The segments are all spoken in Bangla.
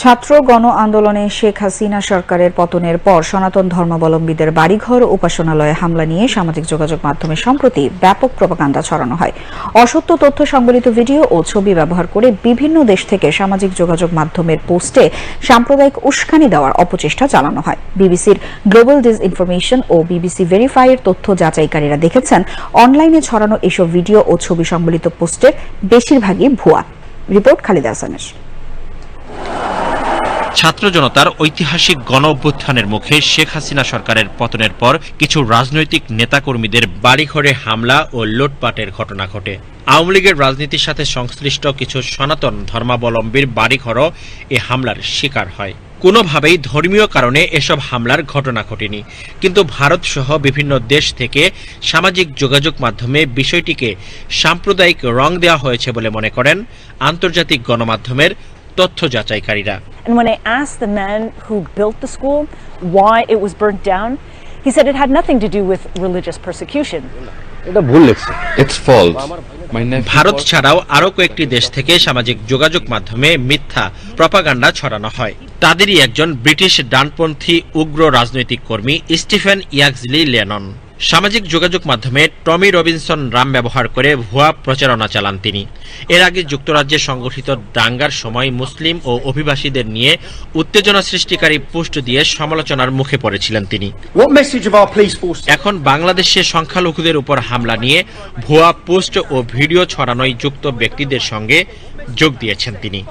ছাত্র গণ আন্দোলনে শেখ হাসিনা সরকারের পতনের পর সনাতন ধর্মাবলম্বীদের বাড়িঘর উপাসনালয়ে হামলা নিয়ে সামাজিক যোগাযোগ মাধ্যমে সম্প্রতি ব্যাপক প্রপাগান্ডা ছড়ানো হয়। অসত্য তথ্য সংবলিত ভিডিও ও ছবি ব্যবহার করে বিভিন্ন দেশ থেকে সামাজিক যোগাযোগ মাধ্যমের পোস্টে সাম্প্রদায়িক উস্কানি দেওয়ার অপচেষ্টা চালানো হয়। বিবিসির গ্লোবাল ডিসইনফরমেশন ও বিবিসি ভেরিফাইয়ের তথ্য যাচাইকারীরা দেখেছেন অনলাইনে ছড়ানো এসব ভিডিও ও ছবি সংবলিত পোস্টের বেশিরভাগই ভুয়া। রিপোর্ট খালিদ হাসানের। ছাত্র জনতার ঐতিহাসিক গণ অভ্যুত্থানের মুখে শেখ হাসিনা সরকারের পতনের পর কিছু রাজনৈতিক নেতাকর্মীদের বাড়িঘরে হামলা ও লুটপাটের ঘটনা ঘটে। আওয়ামী লীগের রাজনীতির সাথে সংশ্লিষ্ট কিছু সনাতন ধর্মাবলম্বীর বাড়িঘরও এ হামলার শিকার হয়। কোনোভাবেই ধর্মীয় কারণে এসব হামলার ঘটনা ঘটেনি, কিন্তু ভারত সহ বিভিন্ন দেশ থেকে সামাজিক যোগাযোগ মাধ্যমে বিষয়টিকে সাম্প্রদায়িক রং দেওয়া হয়েছে বলে মনে করেন আন্তর্জাতিক গণমাধ্যমের তথ্য যাচাইকারীরা। And when I asked the man who built the school why it was burnt down, he said it had nothing to do with religious persecution. It's false. Bharat ছাড়াও আরো কয়েকটি দেশ থেকে সামাজিক যোগাযোগ মাধ্যমে মিথ্যা প্রপাগান্ডা ছড়ানো হয়। তাদেরই একজন ব্রিটিশ ডানপন্থী উগ্র রাজনৈতিক কর্মী স্টিফেন ইয়াকজলি লেনন। সামাজিক যোগাযোগ মাধ্যমে টমি রবিনসন নাম ব্যবহার করে ভুয়া প্রচারণা চালান তিনি। এর আগে যুক্তরাজ্যে সংগঠিত দাঙ্গার সময় মুসলিম ও অভিবাসীদের নিয়ে উত্তেজনা সৃষ্টিকারী পোস্ট দিয়ে সমালোচনার মুখে পড়েছিলেন তিনি। এখন বাংলাদেশে সংখ্যালঘুদের উপর হামলা নিয়ে ভুয়া পোস্ট ও ভিডিও ছড়ানোয় যুক্ত ব্যক্তিদের সঙ্গে যোগ দিয়েছেন তিনি।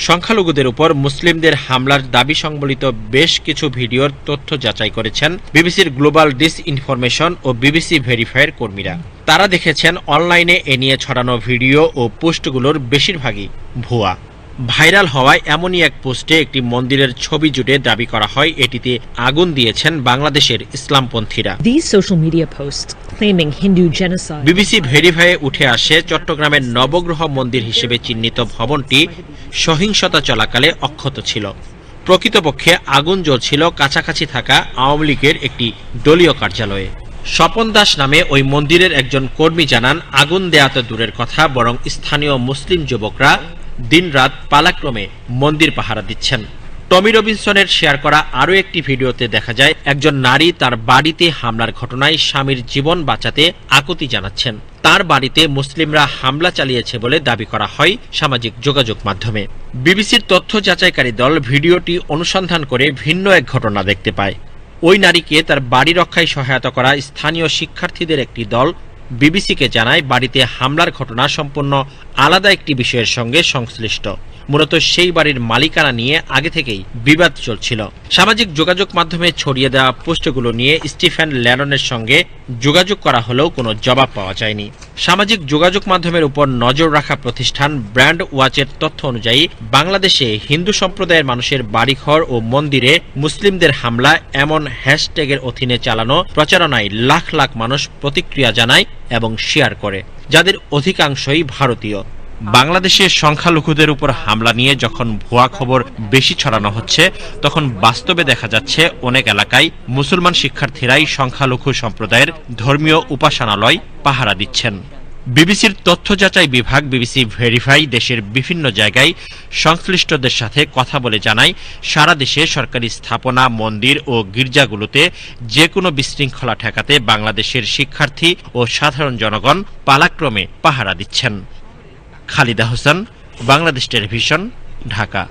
সংখ্যালঘুদের উপর মুসলিমদের হামলার দাবি সংবলিত বেশ কিছু ভিডিওর তথ্য যাচাই করেছেন বিবিসির গ্লোবাল ডিসইনফরমেশন ও বিবিসি ভেরিফাইয়ের কর্মীরা। তারা দেখেছেন অনলাইনে এ নিয়ে ছড়ানো ভিডিও ও পোস্টগুলোর বেশিরভাগই ভুয়া। ভাইরাল হওয়ায় এমনই এক পোস্টে একটি মন্দিরের ছবি জুড়ে দাবি করা হয় এটিতে আগুন দিয়েছেন বাংলাদেশের ইসলামপন্থীরা। বিবিসি ভেরিফাইয়ে উঠে আসে চট্টগ্রামের নবগ্রহ মন্দির হিসেবে চিহ্নিত ভবনটি সহিংসতা চলাকালে অক্ষত ছিল। প্রকৃতপক্ষে আগুন জ্বলছিল কাছাকাছি থাকা আওয়ামী লীগের একটি দলীয় কার্যালয়ে। স্বপন দাস নামে ওই মন্দিরের একজন কর্মী জানান, আগুন দেয়া তো দূরের কথা, বরং স্থানীয় মুসলিম যুবকরা দিনরাত পালাক্রমে মন্দির পাহারা দিচ্ছেন। টমি রবিনসনের শেয়ার করা আরও একটি ভিডিওতে দেখা যায় একজন নারী তার বাড়িতে হামলার ঘটনায় স্বামীর জীবন বাঁচাতে আকুতি জানাচ্ছেন। তার বাড়িতে মুসলিমরা হামলা চালিয়েছে বলে দাবি করা হয় সামাজিক যোগাযোগ মাধ্যমে। বিবিসির তথ্য যাচাইকারী দল ভিডিওটি অনুসন্ধান করে ভিন্ন এক ঘটনা দেখতে পায়। ওই নারীকে তার বাড়ি রক্ষায় সহায়তা করা স্থানীয় শিক্ষার্থীদের একটি দল বিবিসিকে জানায় বাড়িতে হামলার ঘটনা সম্পূর্ণ আলাদা একটি বিষয়ের সঙ্গে সংশ্লিষ্ট। মূলত সেই বাড়ির মালিকানা নিয়ে আগে থেকেই বিবাদ চলছিল। সামাজিক যোগাযোগ মাধ্যমে ছড়িয়ে দেওয়া পোস্টগুলো নিয়ে স্টিফেন লেননের সঙ্গে যোগাযোগ করা হলেও কোনো জবাব পাওয়া যায়নি। সামাজিক যোগাযোগ মাধ্যমের উপর নজর রাখা প্রতিষ্ঠান ব্র্যান্ড ওয়াচের তথ্য অনুযায়ী বাংলাদেশে হিন্দু সম্প্রদায়ের মানুষের বাড়িঘর ও মন্দিরে মুসলিমদের হামলা এমন হ্যাশট্যাগের অধীনে চালানো প্রচারণায় লাখ লাখ মানুষ প্রতিক্রিয়া জানায় এবং শেয়ার করে, যাদের অধিকাংশই ভারতীয়। বাংলাদেশে সংখ্যালঘুদের উপর হামলা নিয়ে যখন ভুয়া খবর বেশি ছড়ানো হচ্ছে, তখন বাস্তবে দেখা যাচ্ছে অনেক এলাকায় মুসলমান শিক্ষার্থীরাই সংখ্যালঘু সম্প্রদায়ের ধর্মীয় উপাসনালয় পাহারা দিচ্ছেন। বিবিসির তথ্য যাচাই বিভাগ বিবিসি ভেরিফাই দেশের বিভিন্ন জায়গায় সংশ্লিষ্টদের সাথে কথা বলে জানায়, সারা দেশে সরকারি স্থাপনা, মন্দির ও গির্জাগুলোতে যে কোনো বিশৃঙ্খলা ঠেকাতে বাংলাদেশের শিক্ষার্থী ও সাধারণ জনগণ পালাক্রমে পাহারা দিচ্ছেন। খালিদ হাসান, বাংলাদেশ টেলিভিশন, ঢাকা।